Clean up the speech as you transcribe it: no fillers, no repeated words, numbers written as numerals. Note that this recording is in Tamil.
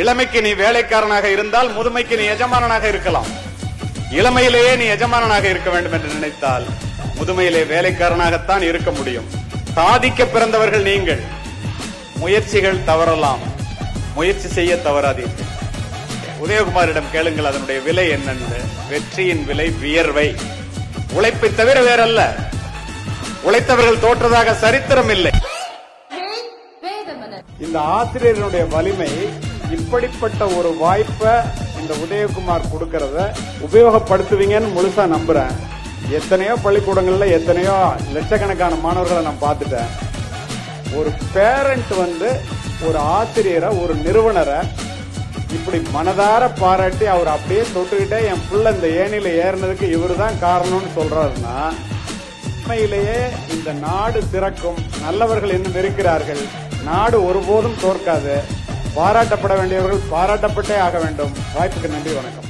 இளமைக்கு நீ வேலைக்காரனாக இருந்தால் முதுமைக்கு நீ எஜமானனாக இருக்கலாம். இளமையிலேயே நீ எஜமானனாக இருக்க வேண்டும் என்று நினைத்தால் முதுமையிலே வேலைக்காரனாகத்தான் இருக்க முடியும். சாதிக்க பிறந்தவர்கள் நீங்கள். முயற்சிகள் தவறலாம், முயற்சி செய்ய தவறாதீர்கள். உதயகுமாரிடம் கேளுங்கள் அதனுடைய விலை என்னன்னு. வெற்றியின் விலை வியர்வை. உழைப்பை தவிர வேறல்ல. உழைத்தவர்கள் தோற்றதாக சரித்திரம் இல்லை. இந்த ஆசிரியர்களுடைய வலிமை இப்படிப்பட்ட ஒரு வாய்ப்பை இந்த உதயகுமார் கொடுக்கறத உபயோகப்படுத்துவீங்கன்னு முழுசா நம்புறேன். எத்தனையோ பள்ளிக்கூடங்கள்ல எத்தனையோ லட்சக்கணக்கான மாணவர்களை நான் பார்த்துட்டேன். ஒரு பேரண்ட் ஒரு ஆசிரியரை, ஒரு நிறுவனரை இப்படி மனதார பாராட்டி அவர் அப்படியே தொட்டுக்கிட்டே என் பிள்ளை இந்த ஏணியில ஏறினதுக்கு இவரு தான் காரணம்னு சொல்றாருன்னா, உண்மையிலேயே இந்த நாடு திறக்கும். நல்லவர்கள் இன்னும் இருக்கிறார்கள். நாடு ஒருபோதும் தோற்காது. பாராட்டப்பட வேண்டியவர்கள் பாராட்டப்பட்டே ஆக வேண்டும். வாய்ப்புக்கு நன்றி, வணக்கம்.